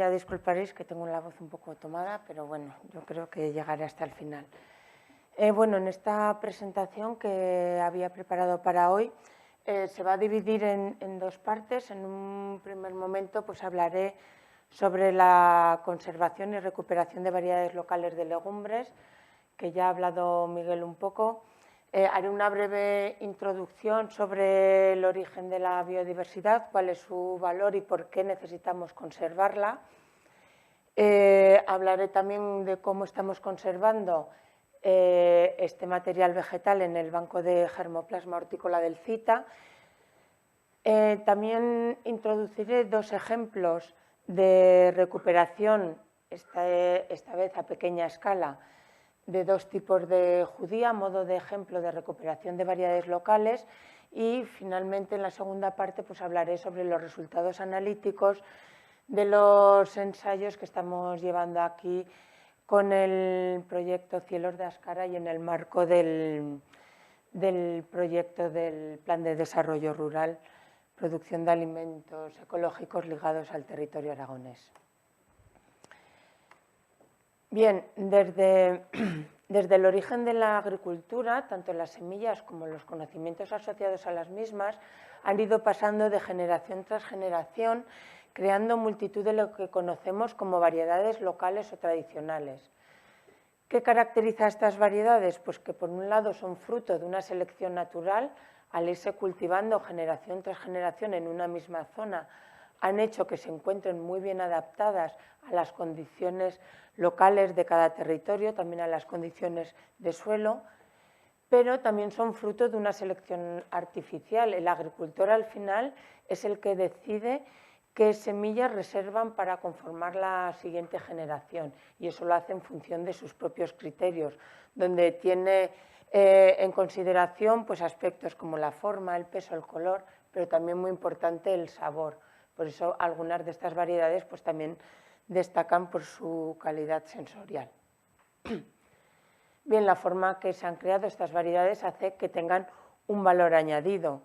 Ya disculparéis que tengo la voz un poco tomada, pero bueno, yo creo que llegaré hasta el final. Bueno, en esta presentación que había preparado para hoy se va a dividir en dos partes. En un primer momento pues hablaré sobre la conservación y recuperación de variedades locales de legumbres, que ya ha hablado Miguel un poco. Haré una breve introducción sobre el origen de la biodiversidad, cuál es su valor y por qué necesitamos conservarla. Hablaré también de cómo estamos conservando este material vegetal en el banco de germoplasma hortícola del CITA. También introduciré dos ejemplos de recuperación, esta vez a pequeña escala, de dos tipos de judía, modo de ejemplo de recuperación de variedades locales, y finalmente en la segunda parte pues hablaré sobre los resultados analíticos de los ensayos que estamos llevando aquí con el proyecto Cielos de Azcara y en el marco del proyecto del Plan de Desarrollo Rural, producción de alimentos ecológicos ligados al territorio aragonés. Bien, desde el origen de la agricultura, tanto las semillas como los conocimientos asociados a las mismas han ido pasando de generación tras generación, creando multitud de lo que conocemos como variedades locales o tradicionales. ¿Qué caracteriza a estas variedades? Pues que por un lado son fruto de una selección natural, al irse cultivando generación tras generación en una misma zona, han hecho que se encuentren muy bien adaptadas a las condiciones locales de cada territorio, también a las condiciones de suelo, pero también son fruto de una selección artificial. El agricultor al final es el que decide qué semillas reservan para conformar la siguiente generación, y eso lo hace en función de sus propios criterios, donde tiene en consideración pues, aspectos como la forma, el peso, el color, pero también muy importante el sabor. Por eso algunas de estas variedades pues, también destacan por su calidad sensorial. Bien, la forma que se han creado estas variedades hace que tengan un valor añadido,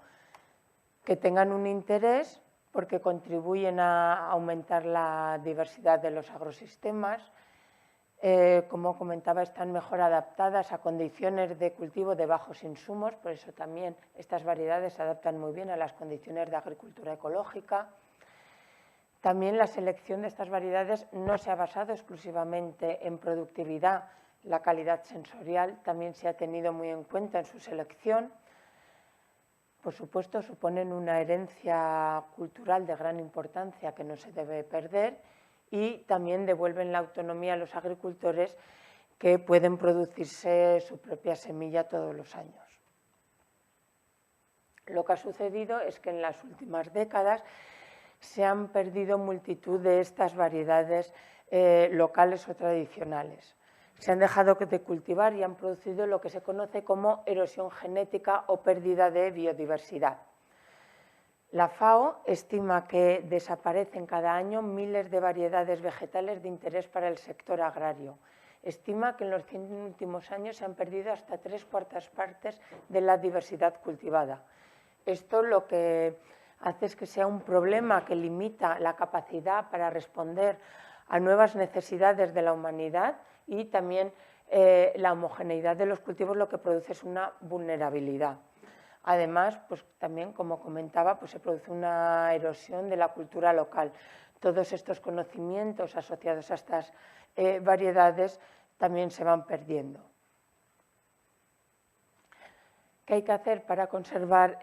que tengan un interés porque contribuyen a aumentar la diversidad de los agrosistemas. Como comentaba, están mejor adaptadas a condiciones de cultivo de bajos insumos, por eso también estas variedades se adaptan muy bien a las condiciones de agricultura ecológica. También la selección de estas variedades no se ha basado exclusivamente en productividad, la calidad sensorial también se ha tenido muy en cuenta en su selección. Por supuesto, suponen una herencia cultural de gran importancia que no se debe perder y también devuelven la autonomía a los agricultores que pueden producirse su propia semilla todos los años. Lo que ha sucedido es que en las últimas décadas se han perdido multitud de estas variedades locales o tradicionales. Se han dejado de cultivar y han producido lo que se conoce como erosión genética o pérdida de biodiversidad. La FAO estima que desaparecen cada año miles de variedades vegetales de interés para el sector agrario. Estima que en los 100 últimos años se han perdido hasta 3/4 partes de la diversidad cultivada. Esto lo que hace es que sea un problema que limita la capacidad para responder a nuevas necesidades de la humanidad y también la homogeneidad de los cultivos lo que produce es una vulnerabilidad. Además, pues también, como comentaba, pues se produce una erosión de la cultura local. Todos estos conocimientos asociados a estas variedades también se van perdiendo. ¿Qué hay que hacer para conservar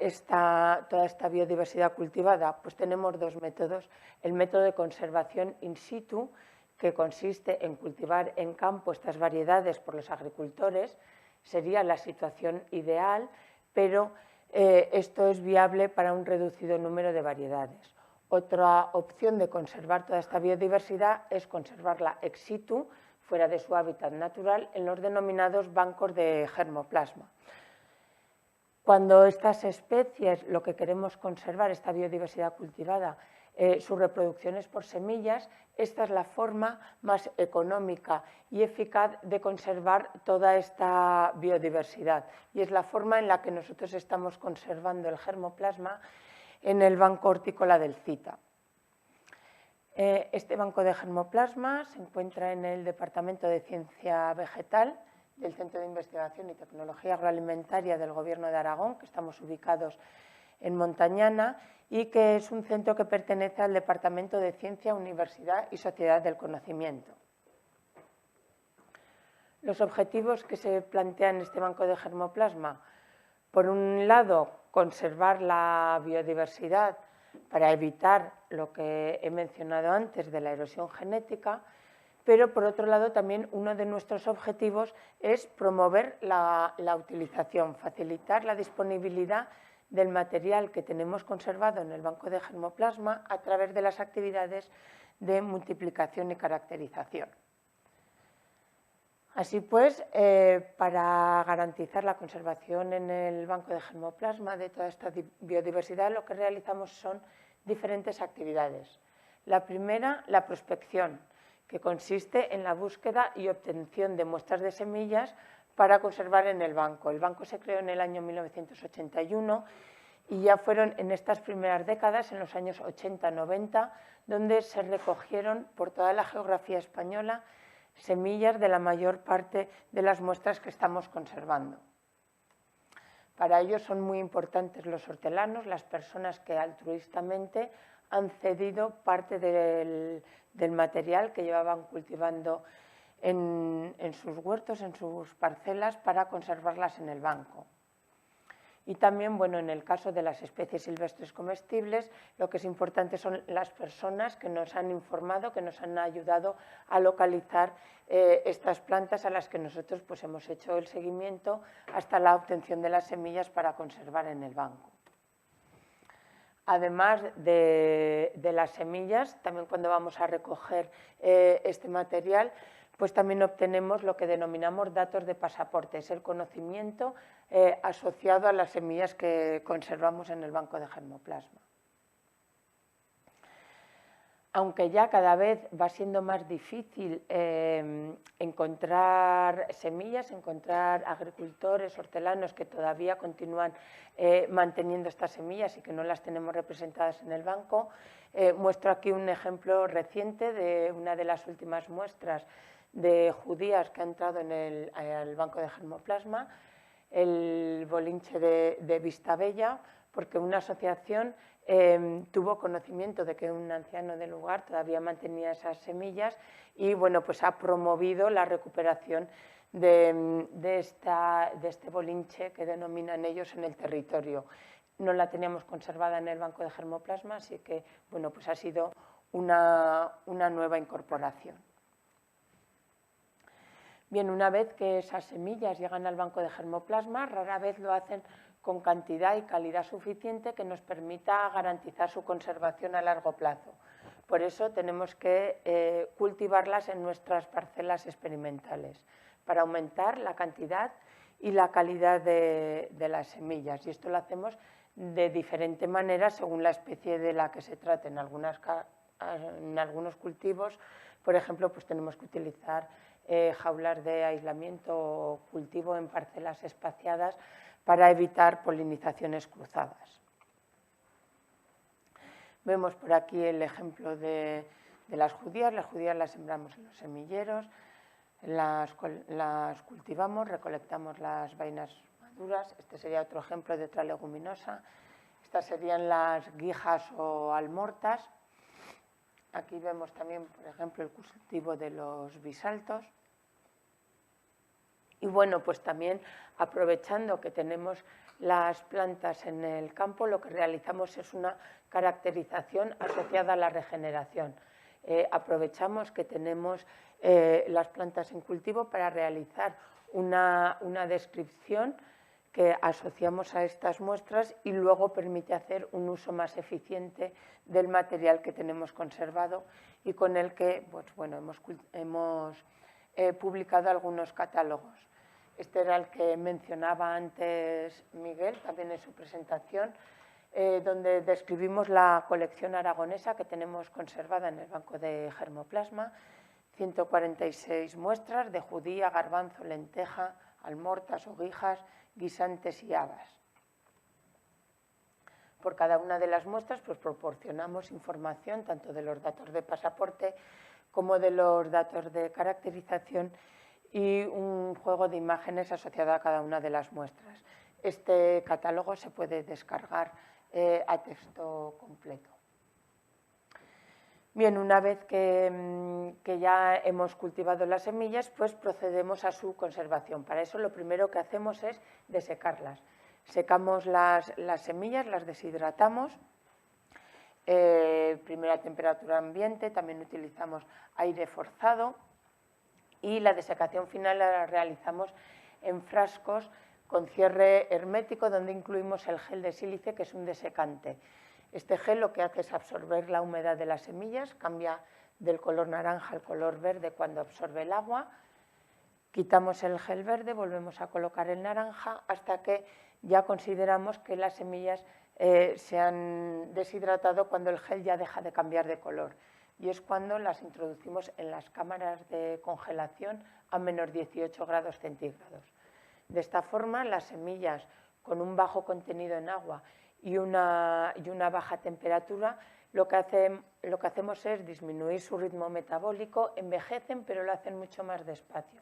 toda esta biodiversidad cultivada? Pues tenemos dos métodos. El método de conservación in situ, que consiste en cultivar en campo estas variedades por los agricultores, sería la situación ideal, pero esto es viable para un reducido número de variedades. Otra opción de conservar toda esta biodiversidad es conservarla ex situ, fuera de su hábitat natural, en los denominados bancos de germoplasma. Cuando estas especies, lo que queremos conservar, esta biodiversidad cultivada, su reproducción es por semillas, esta es la forma más económica y eficaz de conservar toda esta biodiversidad. Y es la forma en la que nosotros estamos conservando el germoplasma en el banco hortícola del CITA. Este banco de germoplasma se encuentra en el Departamento de Ciencia Vegetal del Centro de Investigación y Tecnología Agroalimentaria del Gobierno de Aragón, que estamos ubicados en Montañana, y que es un centro que pertenece al Departamento de Ciencia, Universidad y Sociedad del Conocimiento. Los objetivos que se plantean en este banco de germoplasma: por un lado, conservar la biodiversidad para evitar lo que he mencionado antes de la erosión genética, pero por otro lado también uno de nuestros objetivos es promover la utilización, facilitar la disponibilidad del material que tenemos conservado en el banco de germoplasma a través de las actividades de multiplicación y caracterización. Así pues, para garantizar la conservación en el banco de germoplasma de toda esta biodiversidad, lo que realizamos son diferentes actividades. La primera, la prospección, que consiste en la búsqueda y obtención de muestras de semillas para conservar en el banco. El banco se creó en el año 1981 y ya fueron en estas primeras décadas, en los años 80-90, donde se recogieron por toda la geografía española semillas de la mayor parte de las muestras que estamos conservando. Para ello son muy importantes los hortelanos, las personas que altruistamente han cedido parte del material que llevaban cultivando en sus huertos, en sus parcelas, para conservarlas en el banco. Y también, bueno, en el caso de las especies silvestres comestibles, lo que es importante son las personas que nos han informado, que nos han ayudado a localizar estas plantas a las que nosotros pues, hemos hecho el seguimiento hasta la obtención de las semillas para conservar en el banco. Además de las semillas, también cuando vamos a recoger este material, pues también obtenemos lo que denominamos datos de pasaporte, es el conocimiento asociado a las semillas que conservamos en el banco de germoplasma. Aunque ya cada vez va siendo más difícil encontrar semillas, encontrar agricultores, hortelanos que todavía continúan manteniendo estas semillas y que no las tenemos representadas en el banco, muestro aquí un ejemplo reciente de una de las últimas muestras de judías que ha entrado en el banco de germoplasma, el bolinche de Vistabella, porque una asociación tuvo conocimiento de que un anciano del lugar todavía mantenía esas semillas y bueno, pues ha promovido la recuperación de este bolinche que denominan ellos en el territorio. No la teníamos conservada en el banco de germoplasma, así que bueno, pues ha sido una nueva incorporación. Bien, una vez que esas semillas llegan al banco de germoplasma, rara vez lo hacen con cantidad y calidad suficiente que nos permita garantizar su conservación a largo plazo. Por eso tenemos que cultivarlas en nuestras parcelas experimentales para aumentar la cantidad y la calidad de las semillas. Y esto lo hacemos de diferente manera según la especie de la que se trate. En algunos cultivos, por ejemplo, pues tenemos que utilizar jaulas de aislamiento o cultivo en parcelas espaciadas para evitar polinizaciones cruzadas. Vemos por aquí el ejemplo de las judías. Las judías las sembramos en los semilleros, las cultivamos, recolectamos las vainas maduras. Este sería otro ejemplo de otra leguminosa. Estas serían las guijas o almortas. Aquí vemos también, por ejemplo, el cultivo de los bisaltos. Y bueno, pues también aprovechando que tenemos las plantas en el campo, lo que realizamos es una caracterización asociada a la regeneración. Aprovechamos que tenemos las plantas en cultivo para realizar una descripción que asociamos a estas muestras y luego permite hacer un uso más eficiente del material que tenemos conservado y con el que pues, bueno, hemos publicado algunos catálogos. Este era el que mencionaba antes Miguel, también en su presentación, donde describimos la colección aragonesa que tenemos conservada en el banco de germoplasma, 146 muestras de judía, garbanzo, lenteja, almortas o guijas, guisantes y habas. Por cada una de las muestras pues, proporcionamos información tanto de los datos de pasaporte como de los datos de caracterización y un juego de imágenes asociado a cada una de las muestras. Este catálogo se puede descargar a texto completo. Bien, una vez que ya hemos cultivado las semillas, pues procedemos a su conservación. Para eso lo primero que hacemos es desecarlas. Secamos las semillas, las deshidratamos, primero a temperatura ambiente, también utilizamos aire forzado y la desecación final la realizamos en frascos con cierre hermético donde incluimos el gel de sílice, que es un desecante. Este gel lo que hace es absorber la humedad de las semillas, cambia del color naranja al color verde cuando absorbe el agua. Quitamos el gel verde, volvemos a colocar el naranja hasta que ya consideramos que las semillas se han deshidratado cuando el gel ya deja de cambiar de color. Y es cuando las introducimos en las cámaras de congelación a menos 18 grados centígrados. De esta forma, las semillas con un bajo contenido en agua y una baja temperatura, lo que hacemos es disminuir su ritmo metabólico, envejecen, pero lo hacen mucho más despacio.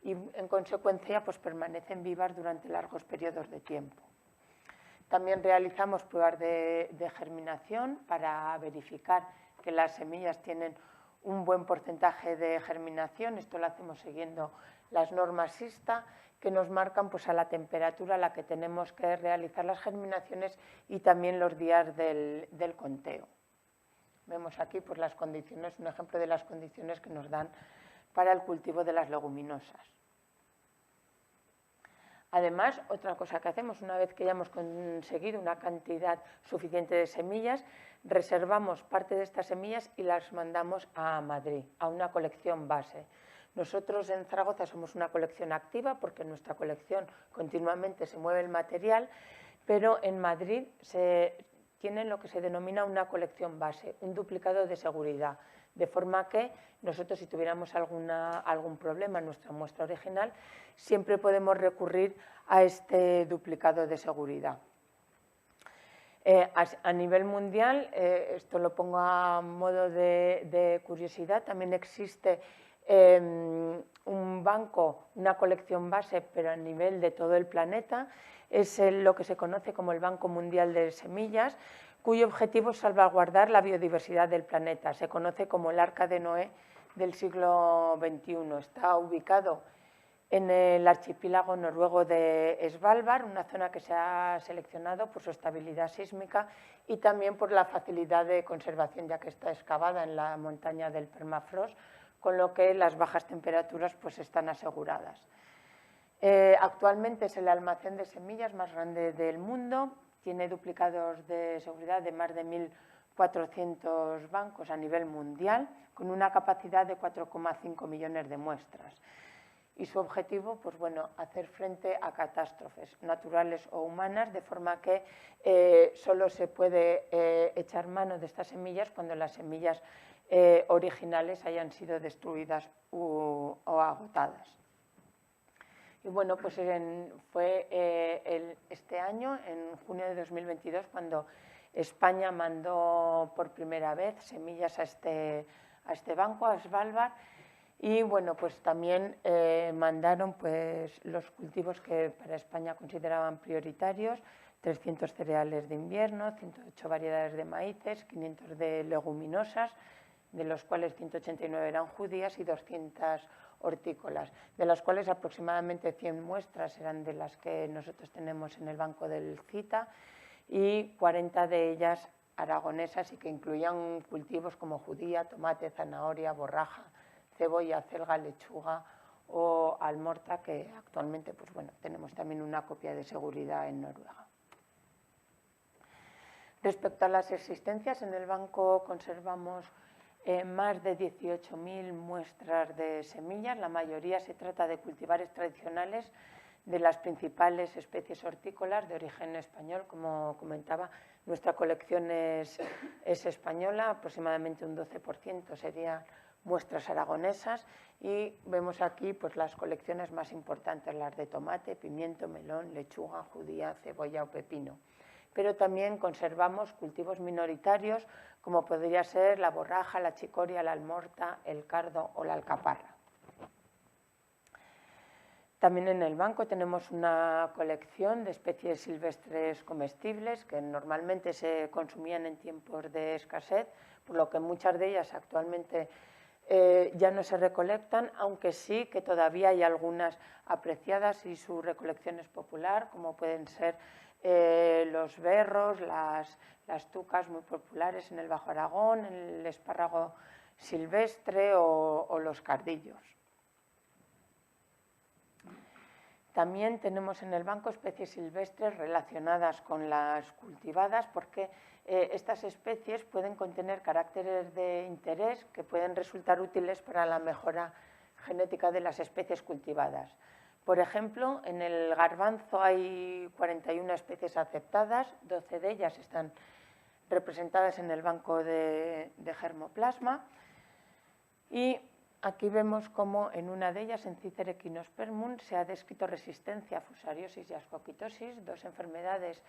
Y en consecuencia pues permanecen vivas durante largos periodos de tiempo. También realizamos pruebas de germinación para verificar que las semillas tienen un buen porcentaje de germinación. Esto lo hacemos siguiendo las normas SISTA, que nos marcan pues, a la temperatura a la que tenemos que realizar las germinaciones y también los días del conteo. Vemos aquí pues, las condiciones, un ejemplo de las condiciones que nos dan para el cultivo de las leguminosas. Además, otra cosa que hacemos, una vez que ya hemos conseguido una cantidad suficiente de semillas, reservamos parte de estas semillas y las mandamos a Madrid, a una colección base. Nosotros en Zaragoza somos una colección activa porque en nuestra colección continuamente se mueve el material, pero en Madrid se tienen lo que se denomina una colección base, un duplicado de seguridad, de forma que nosotros si tuviéramos algún problema en nuestra muestra original, siempre podemos recurrir a este duplicado de seguridad. A nivel mundial, esto lo pongo a modo de curiosidad, también existe un banco, una colección base, pero a nivel de todo el planeta, es lo que se conoce como el Banco Mundial de Semillas, cuyo objetivo es salvaguardar la biodiversidad del planeta. Se conoce como el Arca de Noé del siglo XXI. Está ubicado en el archipiélago noruego de Svalbard, una zona que se ha seleccionado por su estabilidad sísmica y también por la facilidad de conservación, ya que está excavada en la montaña del permafrost, con lo que las bajas temperaturas pues, están aseguradas. Actualmente es el almacén de semillas más grande del mundo, tiene duplicados de seguridad de más de 1.400 bancos a nivel mundial, con una capacidad de 4,5 millones de muestras. Y su objetivo, pues bueno, hacer frente a catástrofes naturales o humanas, de forma que solo se puede echar mano de estas semillas cuando las semillas originales hayan sido destruidas o agotadas. Y bueno, pues fue este año, en junio de 2022, cuando España mandó por primera vez semillas a este banco, a Svalbard, y bueno, pues también mandaron pues, los cultivos que para España consideraban prioritarios, 300 cereales de invierno, 108 variedades de maíces, 500 de leguminosas, de los cuales 189 eran judías y 200 hortícolas, de las cuales aproximadamente 100 muestras eran de las que nosotros tenemos en el banco del CITA y 40 de ellas aragonesas y que incluían cultivos como judía, tomate, zanahoria, borraja, cebolla, celga, lechuga o almorta, que actualmente pues bueno, tenemos también una copia de seguridad en Noruega. Respecto a las existencias, en el banco conservamos más de 18.000 muestras de semillas. La mayoría se trata de cultivares tradicionales de las principales especies hortícolas de origen español. Como comentaba, nuestra colección es española, aproximadamente un 12% serían muestras aragonesas, y vemos aquí pues, las colecciones más importantes, las de tomate, pimiento, melón, lechuga, judía, cebolla o pepino. pero también conservamos cultivos minoritarios como podría ser la borraja, la chicoria, la almorta, el cardo o la alcaparra. También en el banco tenemos una colección de especies silvestres comestibles que normalmente se consumían en tiempos de escasez, por lo que muchas de ellas actualmente ya no se recolectan, aunque sí que todavía hay algunas apreciadas y su recolección es popular, como pueden ser los berros, las tucas muy populares en el Bajo Aragón, el espárrago silvestre o los cardillos. También tenemos en el banco especies silvestres relacionadas con las cultivadas porque estas especies pueden contener caracteres de interés que pueden resultar útiles para la mejora genética de las especies cultivadas. Por ejemplo, en el garbanzo hay 41 especies aceptadas, 12 de ellas están representadas en el banco de germoplasma y aquí vemos cómo en una de ellas, en Cicer equinospermum, se ha descrito resistencia a fusariosis y ascoquitosis, dos enfermedades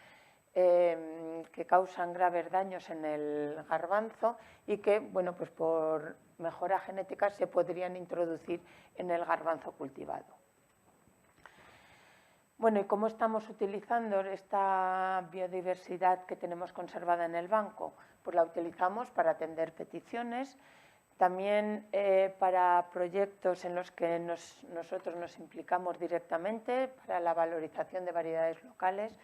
que causan graves daños en el garbanzo y que, bueno, pues por mejora genética se podrían introducir en el garbanzo cultivado. Bueno, ¿y cómo estamos utilizando esta biodiversidad que tenemos conservada en el banco? Pues la utilizamos para atender peticiones, también para proyectos en los que nosotros nos implicamos directamente para la valorización de variedades locales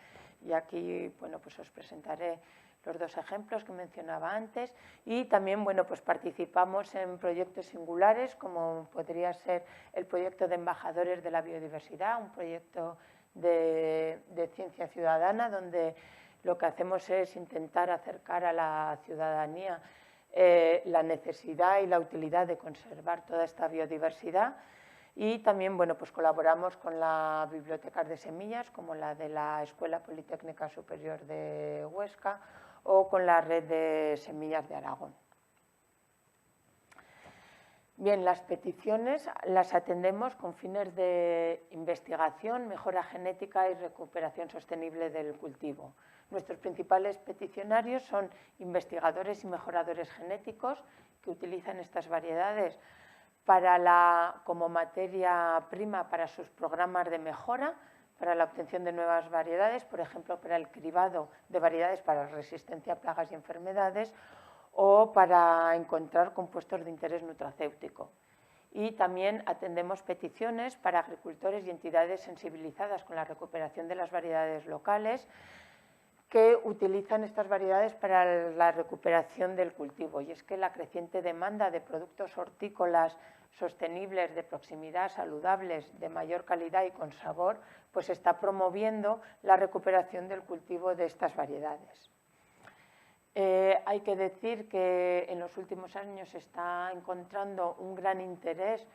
y aquí, bueno, pues os presentaré los dos ejemplos que mencionaba antes y también, bueno, pues participamos en proyectos singulares como podría ser el proyecto de embajadores de la biodiversidad, un proyecto de ciencia ciudadana donde lo que hacemos es intentar acercar a la ciudadanía la necesidad y la utilidad de conservar toda esta biodiversidad y también, bueno, pues colaboramos con las bibliotecas de semillas como la de la Escuela Politécnica Superior de Huesca o con la Red de Semillas de Aragón. Bien, las peticiones las atendemos con fines de investigación, mejora genética y recuperación sostenible del cultivo. Nuestros principales peticionarios son investigadores y mejoradores genéticos que utilizan estas variedades como materia prima para sus programas de mejora, para la obtención de nuevas variedades, por ejemplo, para el cribado de variedades para resistencia a plagas y enfermedades o para encontrar compuestos de interés nutracéutico. Y también atendemos peticiones para agricultores y entidades sensibilizadas con la recuperación de las variedades locales que utilizan estas variedades para la recuperación del cultivo. Y es que la creciente demanda de productos hortícolas sostenibles, de proximidad, saludables, de mayor calidad y con sabor, pues está promoviendo la recuperación del cultivo de estas variedades. Hay que decir que en los últimos años se está encontrando un gran interés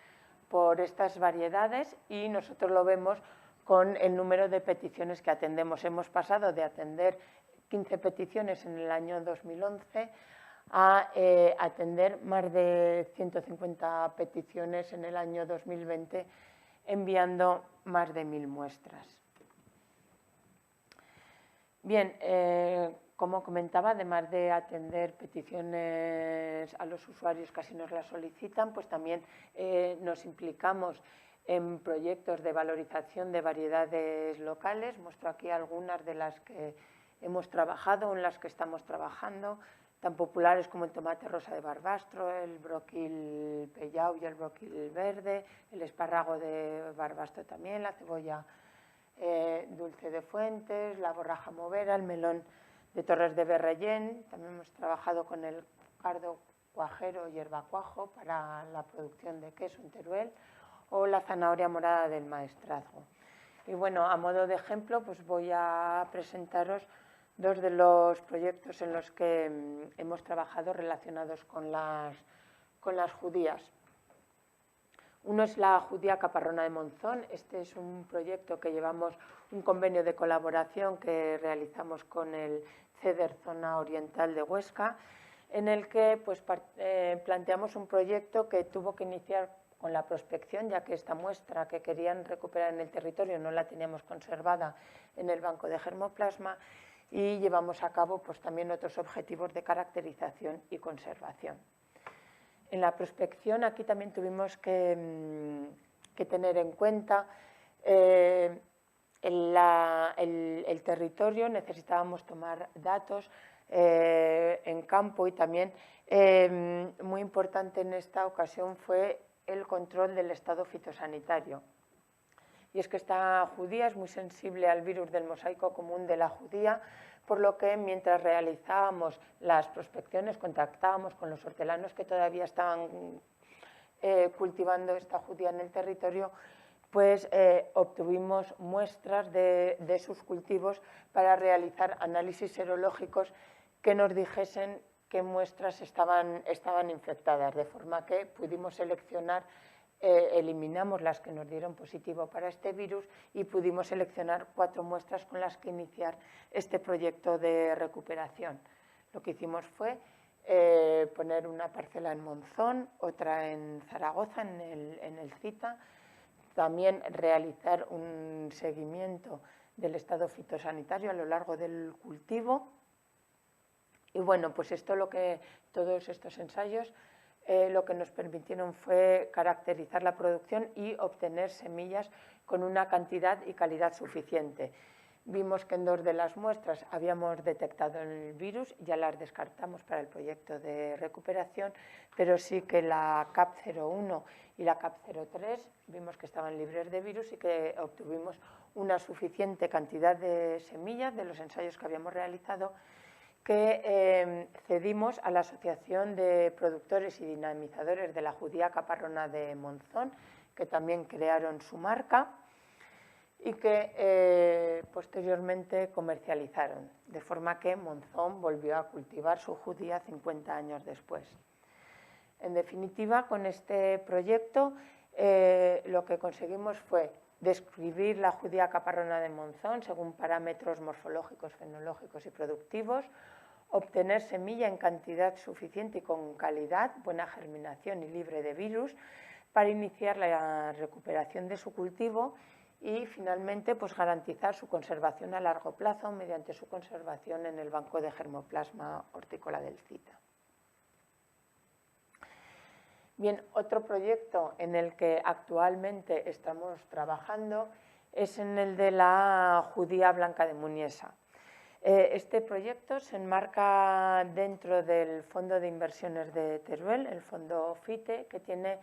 por estas variedades y nosotros lo vemos con el número de peticiones que atendemos. Hemos pasado de atender 15 peticiones en el año 2011 a atender más de 150 peticiones en el año 2020, enviando más de 1000 muestras. Bien, como comentaba, además de atender peticiones a los usuarios que así nos las solicitan, pues también nos implicamos en proyectos de valorización de variedades locales. Muestro aquí algunas de las que hemos trabajado o en las que estamos trabajando, tan populares como el tomate rosa de Barbastro, el bróquil pellau y el bróquil verde, el espárrago de Barbastro también, la cebolla dulce de Fuentes, la borraja movera, el melón de Torres de Berrellén. También hemos trabajado con el cardo cuajero y hierbacuajo para la producción de queso en Teruel o la zanahoria morada del Maestrazgo. Y bueno, a modo de ejemplo, pues voy a presentaros dos de los proyectos en los que hemos trabajado relacionados con las judías. Uno es la judía caparrona de Monzón. Este es un proyecto que llevamos, un convenio de colaboración que realizamos con el CEDER Zona Oriental de Huesca, en el que pues, planteamos un proyecto que tuvo que iniciar con la prospección, ya que esta muestra que querían recuperar en el territorio no la teníamos conservada en el banco de germoplasma, y llevamos a cabo pues, también otros objetivos de caracterización y conservación. En la prospección aquí también tuvimos que tener en cuenta el territorio, necesitábamos tomar datos en campo y también muy importante en esta ocasión fue el control del estado fitosanitario. Y es que esta judía es muy sensible al virus del mosaico común de la judía, por lo que mientras realizábamos las prospecciones contactábamos con los hortelanos que todavía estaban cultivando esta judía en el territorio, pues obtuvimos muestras de sus cultivos para realizar análisis serológicos que nos dijesen qué muestras estaban infectadas, de forma que pudimos seleccionar, eliminamos las que nos dieron positivo para este virus y pudimos seleccionar 4 muestras con las que iniciar este proyecto de recuperación. Lo que hicimos fue poner una parcela en Monzón, otra en Zaragoza, en el CITA, también realizar un seguimiento del estado fitosanitario a lo largo del cultivo. Y bueno, pues todos estos ensayos lo que nos permitieron fue caracterizar la producción y obtener semillas con una cantidad y calidad suficiente. Vimos que en 2 de las muestras habíamos detectado el virus, ya las descartamos para el proyecto de recuperación, pero sí que la CAP01 y la CAP03 vimos que estaban libres de virus y que obtuvimos una suficiente cantidad de semillas de los ensayos que habíamos realizado que cedimos a la Asociación de Productores y Dinamizadores de la Judía Caparrona de Monzón, que también crearon su marca y que posteriormente comercializaron, de forma que Monzón volvió a cultivar su judía 50 años después. En definitiva, con este proyecto lo que conseguimos fue describir la judía caparrona de Monzón según parámetros morfológicos, fenológicos y productivos, obtener semilla en cantidad suficiente y con calidad, buena germinación y libre de virus, para iniciar la recuperación de su cultivo y finalmente pues, garantizar su conservación a largo plazo mediante su conservación en el banco de germoplasma hortícola del CITA. Bien, otro proyecto en el que actualmente estamos trabajando es en el de la judía blanca de Muniesa. Este proyecto se enmarca dentro del Fondo de Inversiones de Teruel, el Fondo FITE, que tiene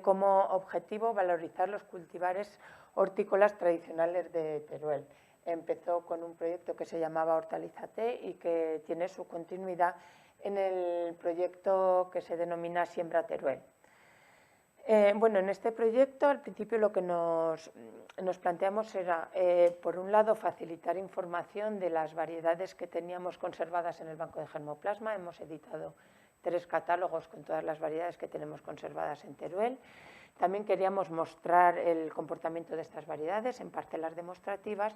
como objetivo valorizar los cultivares hortícolas tradicionales de Teruel. Empezó con un proyecto que se llamaba Hortalízate y que tiene su continuidad en el proyecto que se denomina Siembra Teruel. Bueno, en este proyecto al principio lo que nos planteamos era, por un lado, facilitar información de las variedades que teníamos conservadas en el banco de germoplasma. Hemos editado 3 catálogos con todas las variedades que tenemos conservadas en Teruel. También queríamos mostrar el comportamiento de estas variedades en parcelas demostrativas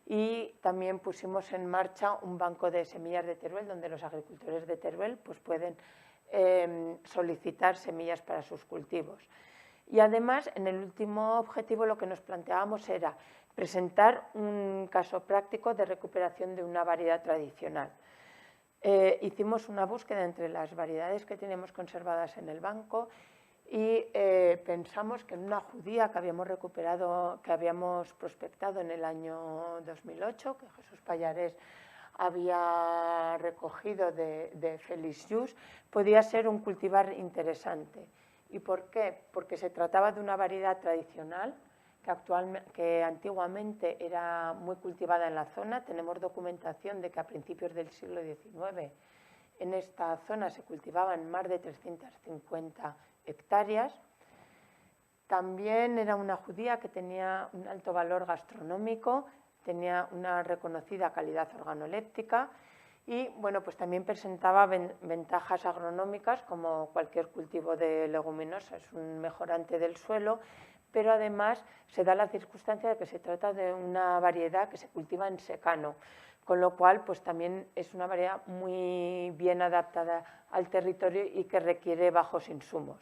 y también pusimos en marcha un banco de semillas de Teruel donde los agricultores de Teruel pues, pueden solicitar semillas para sus cultivos. Y además, en el último objetivo lo que nos planteábamos era presentar un caso práctico de recuperación de una variedad tradicional. Hicimos una búsqueda entre las variedades que tenemos conservadas en el banco y pensamos que en una judía que habíamos recuperado, que habíamos prospectado en el año 2008, que Jesús Pallarés había recogido de Félix Just, podía ser un cultivar interesante. ¿Y por qué? Porque se trataba de una variedad tradicional que antiguamente era muy cultivada en la zona. Tenemos documentación de que a principios del siglo XIX en esta zona se cultivaban más de 350 hectáreas. También era una judía que tenía un alto valor gastronómico, tenía una reconocida calidad organoléptica y bueno, pues también presentaba ventajas agronómicas como cualquier cultivo de leguminosa, es un mejorante del suelo, pero además se da la circunstancia de que se trata de una variedad que se cultiva en secano, con lo cual pues también es una variedad muy bien adaptada al territorio y que requiere bajos insumos.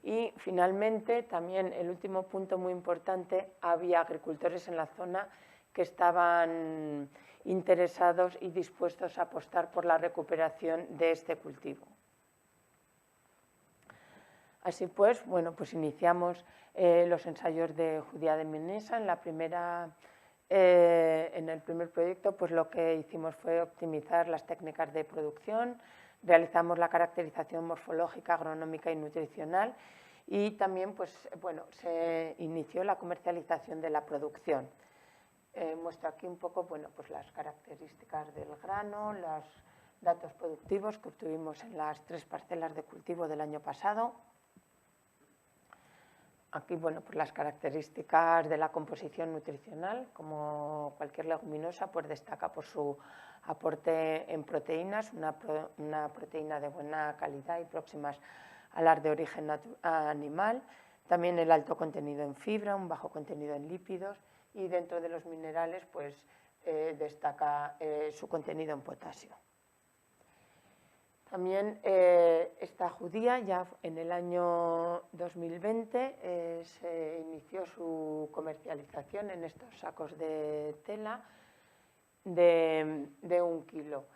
Y finalmente, también el último punto muy importante, había agricultores en la zona que estaban interesados y dispuestos a apostar por la recuperación de este cultivo. Así pues, bueno, pues iniciamos los ensayos de judía de Minesa. En el primer proyecto, pues lo que hicimos fue optimizar las técnicas de producción, realizamos la caracterización morfológica, agronómica y nutricional y también, pues, bueno, se inició la comercialización de la producción. Muestro aquí un poco, bueno, pues las características del grano, los datos productivos que obtuvimos en las 3 parcelas de cultivo del año pasado. Aquí, bueno, pues las características de la composición nutricional, como cualquier leguminosa, pues destaca por su aporte en proteínas, una proteína de buena calidad y próximas a las de origen animal. También el alto contenido en fibra, un bajo contenido en lípidos y dentro de los minerales, pues destaca su contenido en potasio. También esta judía, ya en el año 2020, se inició su comercialización en estos sacos de tela de 1 kilo.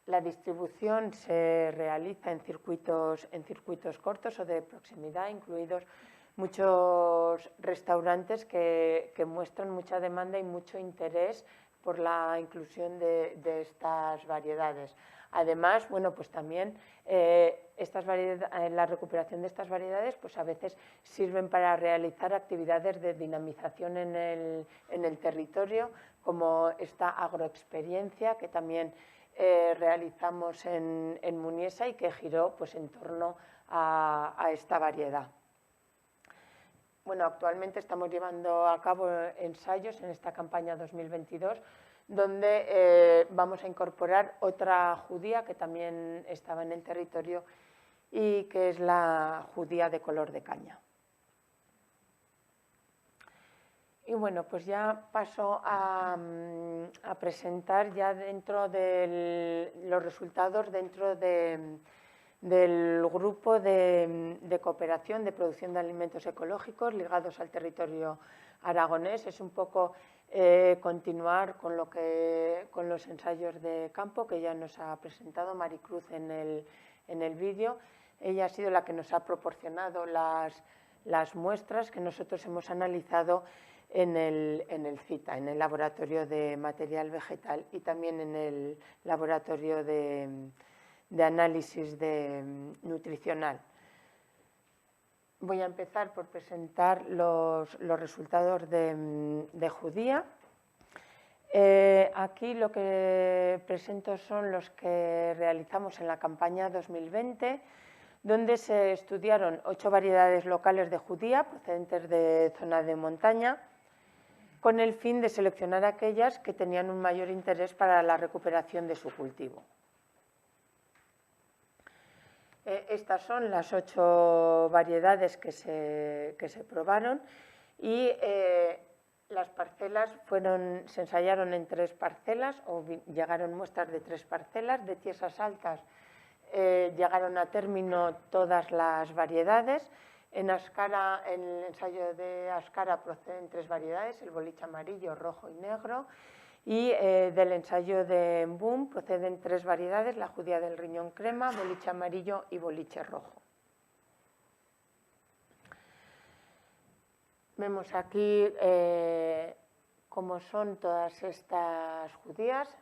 La distribución se realiza en circuitos cortos o de proximidad, incluidos muchos restaurantes que muestran mucha demanda y mucho interés por la inclusión de estas variedades. Además, bueno, pues también la recuperación de estas variedades pues a veces sirven para realizar actividades de dinamización en el territorio, como esta agroexperiencia que también realizamos en Muniesa y que giró pues en torno a esta variedad. Bueno, actualmente estamos llevando a cabo ensayos en esta campaña 2022 donde vamos a incorporar otra judía que también estaba en el territorio y que es la judía de color de caña. Y bueno, pues ya paso a presentar ya dentro de los resultados dentro del grupo de cooperación de producción de alimentos ecológicos ligados al territorio aragonés. Es un poco continuar con los ensayos de campo que ya nos ha presentado Maricruz en el vídeo. Ella ha sido la que nos ha proporcionado las muestras que nosotros hemos analizado en el CITA, en el Laboratorio de Material Vegetal y también en el Laboratorio de Análisis Nutricional. Voy a empezar por presentar los resultados de judía. Aquí lo que presento son los que realizamos en la campaña 2020, donde se estudiaron 8 variedades locales de judía procedentes de zona de montaña, con el fin de seleccionar aquellas que tenían un mayor interés para la recuperación de su cultivo. Estas son las 8 variedades que se probaron y las parcelas se ensayaron en 3 parcelas o llegaron muestras de 3 parcelas. De Tiesas Altas llegaron a término todas las variedades. En el ensayo de Ascara proceden 3 variedades, el boliche amarillo, rojo y negro. Y del ensayo de Boom proceden 3 variedades, la judía del riñón crema, boliche amarillo y boliche rojo. Vemos aquí cómo son todas estas judías.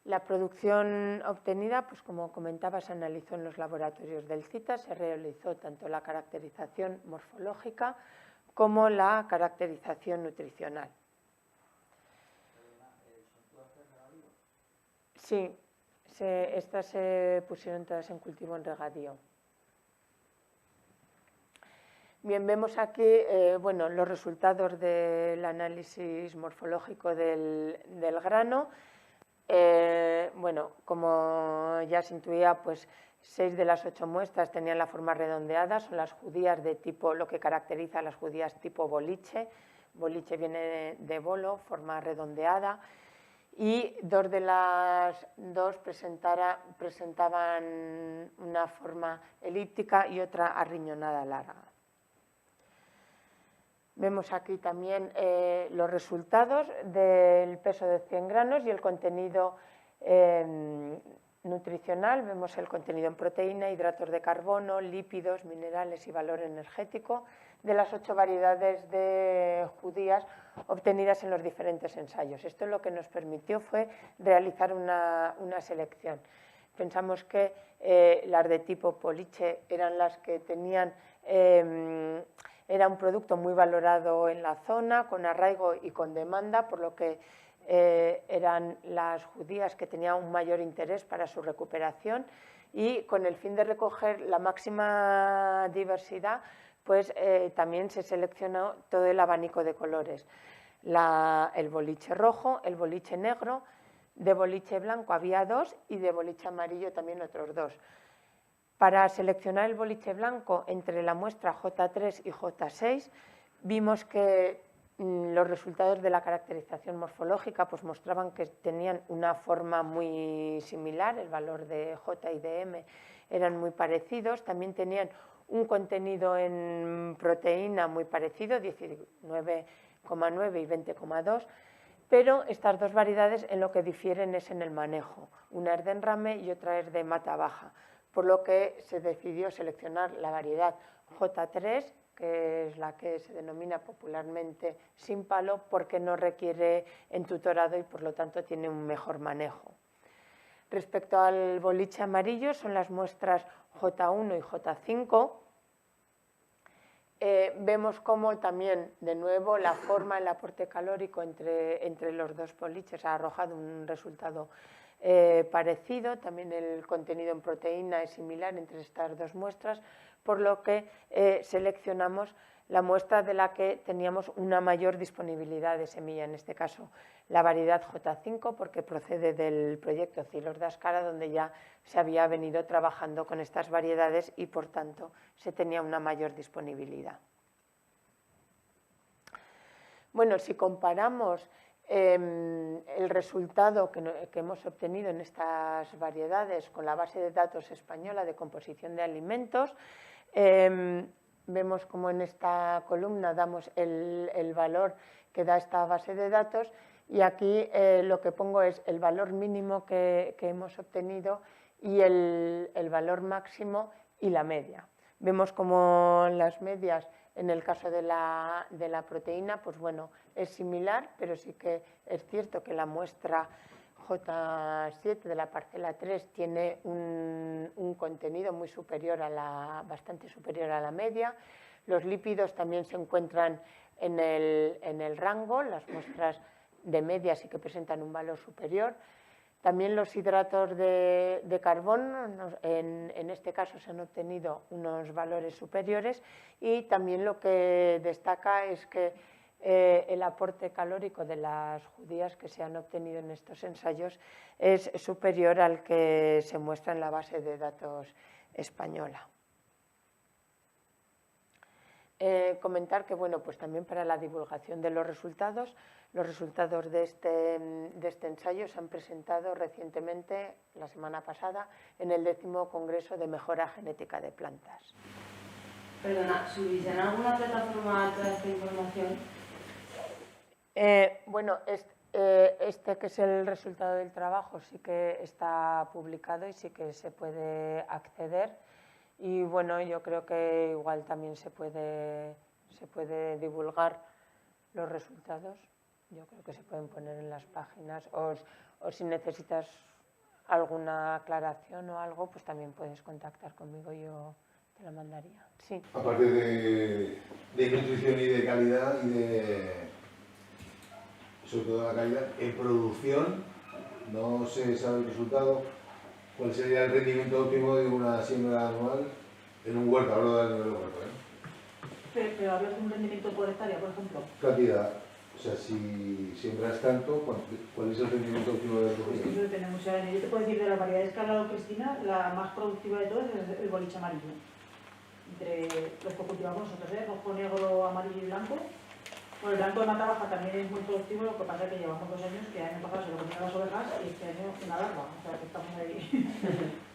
La producción obtenida, pues como comentaba, se analizó en los laboratorios del CITA, se realizó tanto la caracterización morfológica como la caracterización nutricional. Sí, estas se pusieron todas en cultivo en regadío. Bien, vemos aquí bueno, los resultados del análisis morfológico del grano. Bueno, como ya se intuía, pues 6 de las 8 muestras tenían la forma redondeada, son las judías de tipo, lo que caracteriza a las judías tipo boliche. Boliche viene de bolo, forma redondeada. Y 2 de las 2 presentaban una forma elíptica y otra arriñonada larga. Vemos aquí también los resultados del peso de 100 granos y el contenido nutricional. Vemos el contenido en proteína, hidratos de carbono, lípidos, minerales y valor energético de las 8 variedades de judías obtenidas en los diferentes ensayos. Esto lo que nos permitió fue realizar una selección. Pensamos que las de tipo Poliche eran las que tenían, era un producto muy valorado en la zona, con arraigo y con demanda, por lo que eran las judías que tenían un mayor interés para su recuperación, y con el fin de recoger la máxima diversidad, pues también se seleccionó todo el abanico de colores. El boliche rojo, el boliche negro, de boliche blanco había 2 y de boliche amarillo también otros 2. Para seleccionar el boliche blanco entre la muestra J3 y J6, vimos que los resultados de la caracterización morfológica pues mostraban que tenían una forma muy similar, el valor de J y de M eran muy parecidos, también tenían un contenido en proteína muy parecido, 19,9 y 20,2, pero estas 2 variedades en lo que difieren es en el manejo, una es de enrame y otra es de mata baja, por lo que se decidió seleccionar la variedad J3, que es la que se denomina popularmente sin palo, porque no requiere entutorado y por lo tanto tiene un mejor manejo. Respecto al boliche amarillo, son las muestras J1 y J5. Vemos cómo también, de nuevo, la forma, el aporte calórico entre los 2 boliches ha arrojado un resultado parecido. También el contenido en proteína es similar entre estas 2 muestras, por lo que seleccionamos la muestra de la que teníamos una mayor disponibilidad de semilla, en este caso la variedad J5, porque procede del proyecto Cilos de Ascara, donde ya se había venido trabajando con estas variedades y por tanto se tenía una mayor disponibilidad. Bueno, si comparamos el resultado que hemos obtenido en estas variedades con la base de datos española de composición de alimentos, vemos como en esta columna damos el valor que da esta base de datos, y aquí lo que pongo es el valor mínimo que hemos obtenido y el valor máximo y la media. Vemos como las medias, en el caso de la proteína, pues bueno, es similar, pero sí que es cierto que la muestra J7 de la parcela 3 tiene un contenido muy superior bastante superior a la media. Los lípidos también se encuentran en el rango, las muestras de media sí que presentan un valor superior. También los hidratos de carbono, en este caso se han obtenido unos valores superiores, y también lo que destaca es que el aporte calórico de las judías que se han obtenido en estos ensayos es superior al que se muestra en la base de datos española. Comentar que bueno, pues también para la divulgación de los resultados de este ensayo se han presentado recientemente, la semana pasada, en el 10º Congreso de Mejora Genética de Plantas. Perdona, ¿subís en alguna plataforma toda esta información? Bueno, este que es el resultado del trabajo sí que está publicado y sí que se puede acceder. Y bueno, yo creo que igual también se puede divulgar los resultados. Yo creo que se pueden poner en las páginas. O si necesitas alguna aclaración o algo, pues también puedes contactar conmigo, yo te la mandaría. Sí. Aparte de nutrición y de calidad y sobre todo la calidad, en producción no se sabe el resultado. ¿Cuál sería el rendimiento óptimo de una siembra anual en un huerto? Hablo del nivel huerto, ¿eh? Pero hablas de un rendimiento por hectárea, por ejemplo. Cantidad. O sea, si siembras tanto, ¿cuál es el rendimiento óptimo de tu Pues eso depende mucho. Yo te puedo decir de las variedades que ha hablado Cristina, la más productiva de todas es el boliche amarillo. Entre los que cultivamos nosotros, rojo, negro, amarillo y blanco. Bueno, el blanco de mata baja también es muy productivo, lo que pasa es que llevamos 2 años que el año pasado se lo comían las ovejas y este año una larva, o sea que estamos ahí.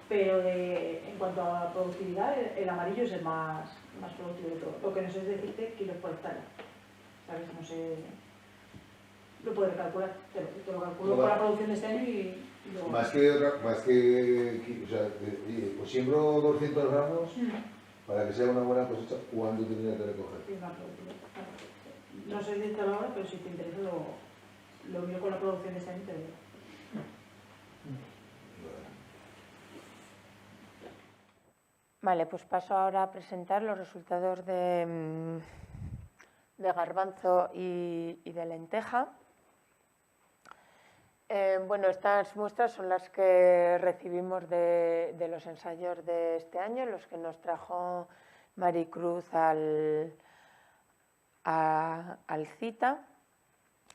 Pero en cuanto a productividad, el amarillo es el más productivo de todo. Lo que no sé es decirte kilos por hectárea. ¿sabes? No sé, lo puedes calcular, te lo calculo Bueno, con la producción de este año y luego... Más que, o sea, pues siembro 200 gramos para que sea una buena cosecha, ¿cuándo tendría que recoger? Sí, una producción, claro. No sé si te lo ahora, pero si te interesa lo miro con la producción de este año y te lo digo. Vale, pues paso ahora a presentar los resultados de garbanzo y de lenteja. Bueno, estas muestras son las que recibimos de los ensayos de este año, los que nos trajo Maricruz al CITA.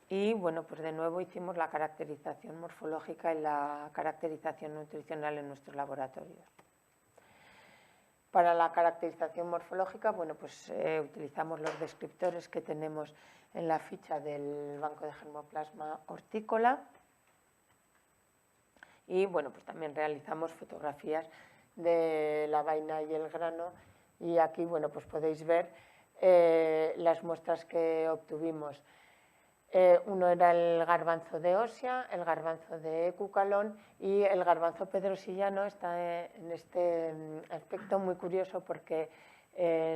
Y bueno, pues de nuevo hicimos la caracterización morfológica y la caracterización nutricional en nuestros laboratorios. Para la caracterización morfológica, bueno, pues utilizamos los descriptores que tenemos en la ficha del Banco de Germoplasma Hortícola. Y bueno, pues también realizamos fotografías de la vaina y el grano. Y aquí, bueno, pues podéis ver las muestras que obtuvimos. Uno era el garbanzo de Osia, el garbanzo de Cucalón y el garbanzo pedrosillano. Está en este aspecto muy curioso porque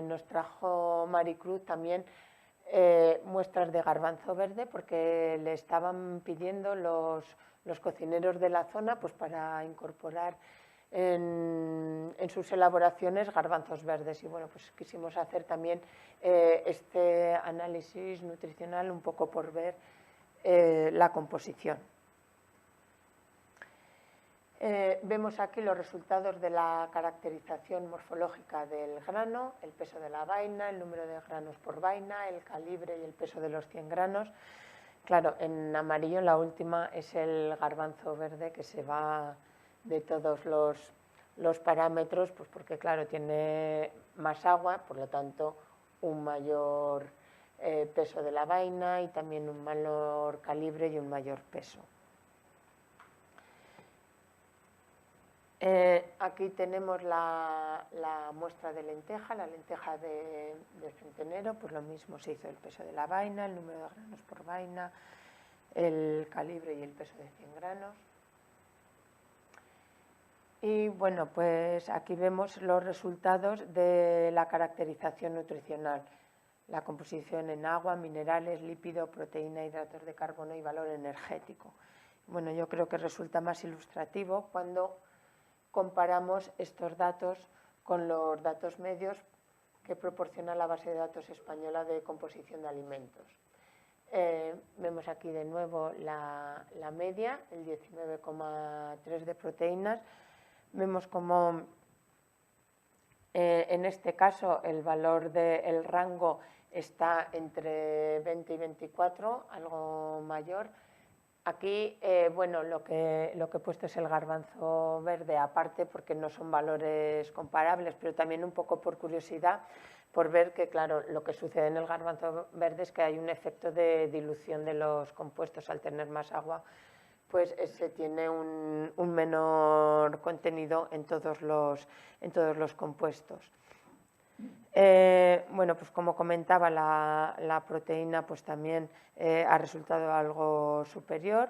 nos trajo Maricruz también muestras de garbanzo verde, porque le estaban pidiendo los cocineros de la zona pues para incorporar en sus elaboraciones garbanzos verdes. Y bueno, pues quisimos hacer también este análisis nutricional un poco por ver la composición. Vemos aquí los resultados de la caracterización morfológica del grano, el peso de la vaina, el número de granos por vaina, el calibre y el peso de los 100 granos. Claro, en amarillo la última es el garbanzo verde, que se va de todos los parámetros, pues porque claro, tiene más agua, por lo tanto un mayor peso de la vaina y también un mayor calibre y un mayor peso. Aquí tenemos la muestra de lenteja, la lenteja de centenero, pues lo mismo, se hizo el peso de la vaina, el número de granos por vaina, el calibre y el peso de 100 granos. Y bueno, pues aquí vemos los resultados de la caracterización nutricional, la composición en agua, minerales, lípido, proteína, hidratos de carbono y valor energético. Bueno, yo creo que resulta más ilustrativo cuando comparamos estos datos con los datos medios que proporciona la base de datos española de composición de alimentos. Vemos aquí de nuevo la media, el 19,3 de proteínas. Vemos como en este caso el valor del rango está entre 20 y 24, algo mayor. Aquí, bueno, lo que he puesto es el garbanzo verde aparte, porque no son valores comparables, pero también un poco por curiosidad, por ver que, claro, lo que sucede en el garbanzo verde es que hay un efecto de dilución de los compuestos. Al tener más agua, pues se tiene un menor contenido en todos los compuestos. Bueno, pues como comentaba, la proteína pues también ha resultado algo superior.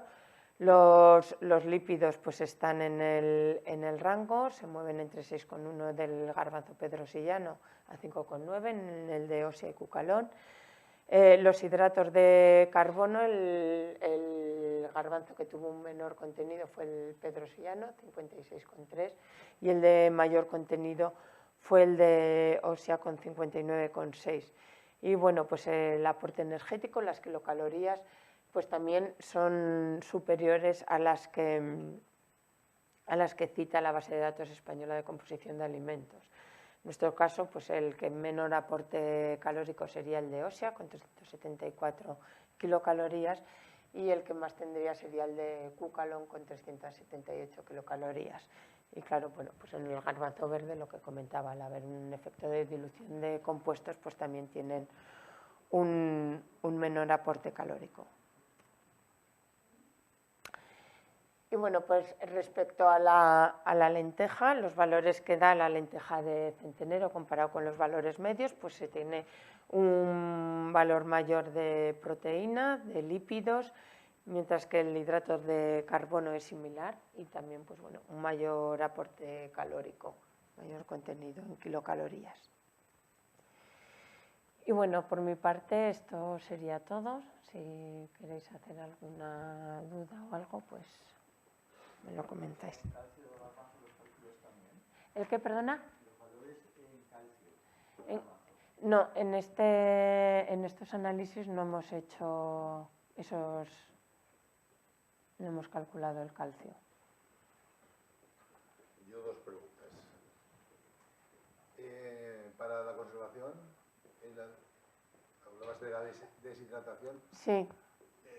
Los lípidos pues están en el rango, se mueven entre 6,1 del garbanzo pedrosillano a 5,9 en el de Osia y Cucalón. Los hidratos de carbono, el garbanzo que tuvo un menor contenido fue el pedrosillano, 56,3, y el de mayor contenido fue el de Osia con 59,6. Y bueno, pues el aporte energético, las kilocalorías, pues también son superiores a las que cita la base de datos española de composición de alimentos. En nuestro caso, pues el que menor aporte calórico sería el de Osia, con 374 kilocalorías, y el que más tendría sería el de Cucalón, con 378 kilocalorías. Y claro, bueno, pues en el garbanzo verde, lo que comentaba, al haber un efecto de dilución de compuestos, pues también tienen un menor aporte calórico. Y bueno, pues respecto a la lenteja, los valores que da la lenteja de centenero comparado con los valores medios, pues se tiene un valor mayor de proteína, de lípidos, mientras que el hidrato de carbono es similar y también pues bueno, un mayor aporte calórico, mayor contenido en kilocalorías. Y bueno, por mi parte esto sería todo. Si queréis hacer alguna duda o algo, pues me lo comentáis. ¿El qué, perdona? Los valores en calcio. No, en estos análisis no hemos hecho esos, no hemos calculado el calcio. Yo dos preguntas. Para la conservación, hablabas de la deshidratación. Sí.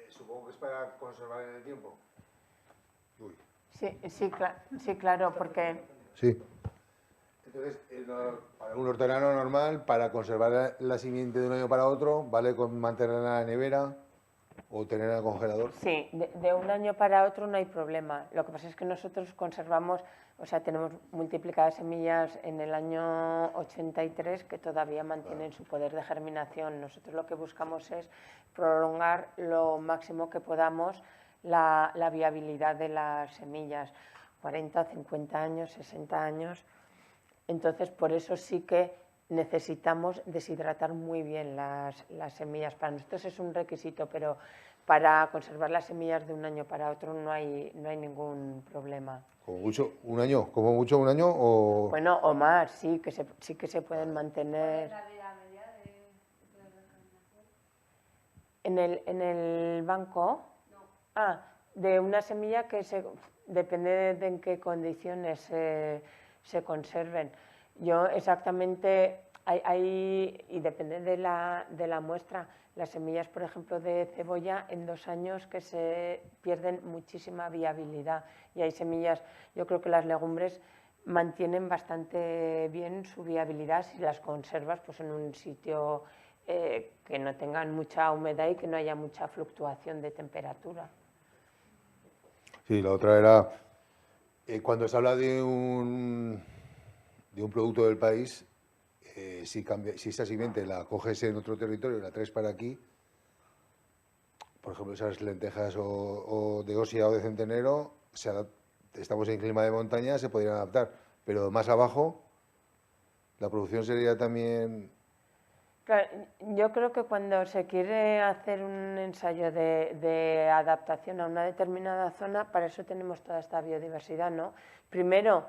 Supongo que es para conservar en el tiempo. Uy. Sí, claro, porque... Sí. Entonces, para un hortelano normal, para conservar la simiente de un año para otro, ¿vale con mantenerla en la nevera o tenerla en el congelador? Sí, de un año para otro no hay problema. Lo que pasa es que nosotros conservamos, o sea, tenemos multiplicadas semillas en el año 83 que todavía mantienen su poder de germinación. Nosotros lo que buscamos es prolongar lo máximo que podamos la viabilidad de las semillas, 40, 50 años, 60 años. Entonces, por eso sí que necesitamos deshidratar muy bien las semillas. Para nosotros es un requisito, pero para conservar las semillas de un año para otro no hay ningún problema. Como mucho un año, o... Bueno, o más, sí que se pueden mantener. ¿Cuál es la vida media de germinación? En el banco. No. De una semilla que depende de en qué condiciones se conserven. Yo exactamente, y depende de la muestra, las semillas, por ejemplo, de cebolla, en 2 años que se pierden muchísima viabilidad. Y hay semillas, yo creo que las legumbres mantienen bastante bien su viabilidad si las conservas pues, en un sitio que no tengan mucha humedad y que no haya mucha fluctuación de temperatura. Sí, la otra era, cuando se habla de un producto del país, si esa simiente la coges en otro territorio y la traes para aquí, por ejemplo, esas lentejas o de Osia o de Centenero, estamos en clima de montaña, se podrían adaptar, pero más abajo la producción sería también... Claro, yo creo que cuando se quiere hacer un ensayo de adaptación a una determinada zona, para eso tenemos toda esta biodiversidad, ¿no? Primero,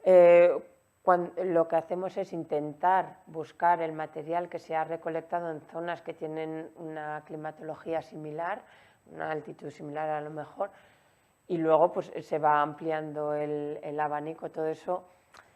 lo que hacemos es intentar buscar el material que se ha recolectado en zonas que tienen una climatología similar, una altitud similar a lo mejor, y luego pues, se va ampliando el abanico. Todo eso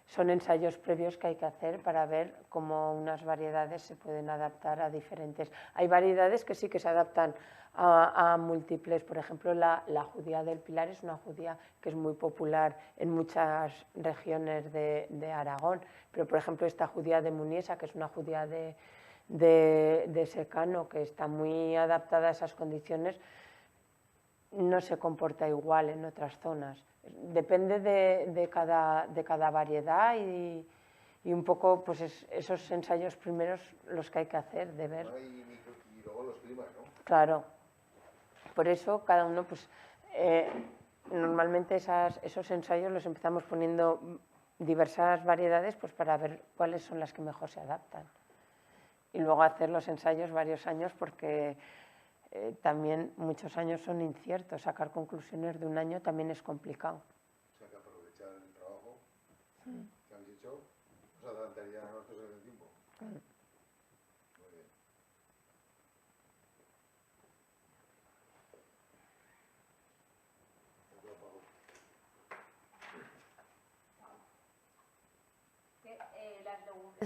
son ensayos previos que hay que hacer para ver cómo unas variedades se pueden adaptar a diferentes. Hay variedades que sí que se adaptan a múltiples. Por ejemplo, la judía del Pilar es una judía que es muy popular en muchas regiones de Aragón, pero por ejemplo esta judía de Muniesa, que es una judía de secano, que está muy adaptada a esas condiciones, no se comporta igual en otras zonas. Depende de cada variedad y un poco pues esos ensayos primeros los que hay que hacer, de ver. Y luego los climas, ¿no? Claro. Por eso cada uno, pues normalmente esos ensayos los empezamos poniendo diversas variedades pues para ver cuáles son las que mejor se adaptan. Y luego hacer los ensayos varios años porque también muchos años son inciertos. Sacar conclusiones de un año también es complicado. O sea, que aprovechar el trabajo que habéis hecho os adelantaría a nosotros en el tiempo. Muy bien.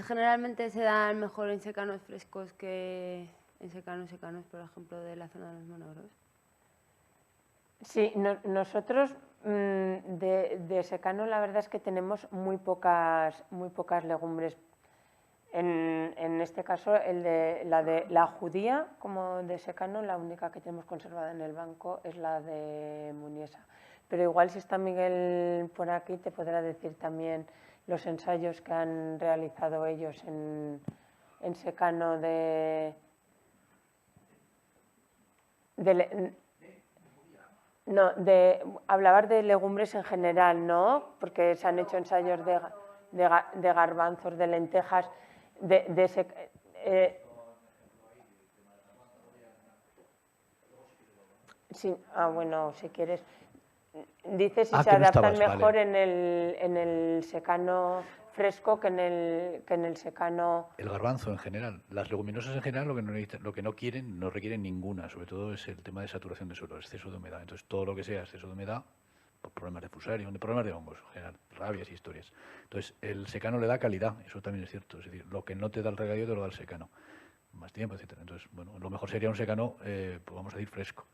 Generalmente se dan mejor en secanos frescos que en secanos, por ejemplo, de la zona de los monegros. Sí, nosotros de secano la verdad es que tenemos muy pocas legumbres. En este caso, la judía como de secano, la única que tenemos conservada en el banco es la de Muniesa. pero igual si está Miguel por aquí te podrá decir también los ensayos que han realizado ellos en secano hablabas de legumbres en general, ¿no? Porque se han hecho ensayos de garbanzos, de lentejas, sí, bueno, si quieres. Dices si se adaptan mejor vale. en el secano fresco que en el secano. El garbanzo en general. Las leguminosas en general lo que no quieren, no requieren ninguna, sobre todo es el tema de saturación de suelo, exceso de humedad. Entonces todo lo que sea exceso de humedad, por problemas de fusarium, de problemas de hongos en general, rabias y historias. Entonces el secano le da calidad, eso también es cierto. Es decir, lo que no te da el regadío te lo da el secano. Más tiempo, etcétera. Entonces, bueno, lo mejor sería un secano, pues vamos a decir, fresco.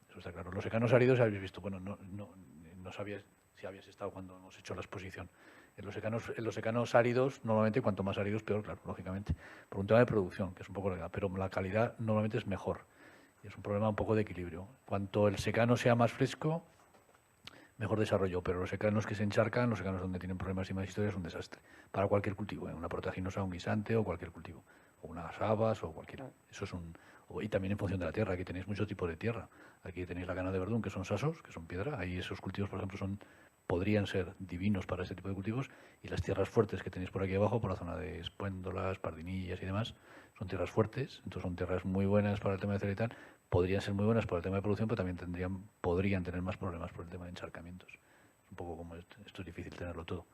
Eso está claro. Los secanos áridos habéis visto, bueno, no sabías si habías estado cuando hemos hecho la exposición. En los secanos áridos, normalmente cuanto más áridos peor, claro, lógicamente, por un tema de producción, que es un poco legal, pero la calidad normalmente es mejor. Y es un problema un poco de equilibrio. Cuanto el secano sea más fresco, mejor desarrollo, pero los secanos que se encharcan, los secanos donde tienen problemas y más historias, es un desastre. Para cualquier cultivo, una proteaginosa, un guisante o cualquier cultivo, o unas habas o cualquiera. Eso es y también en función de la tierra, aquí tenéis muchos tipos de tierra. Aquí tenéis la cana de verdún, que son sasos, que son piedra. Ahí esos cultivos, por ejemplo, podrían ser divinos para este tipo de cultivos. Y las tierras fuertes que tenéis por aquí abajo, por la zona de Espuéndolas, Pardinillas y demás, son tierras fuertes. Entonces son tierras muy buenas para el tema de cereal. Podrían ser muy buenas para el tema de producción, pero también podrían tener más problemas por el tema de encharcamientos. Es un poco como esto es difícil tenerlo todo.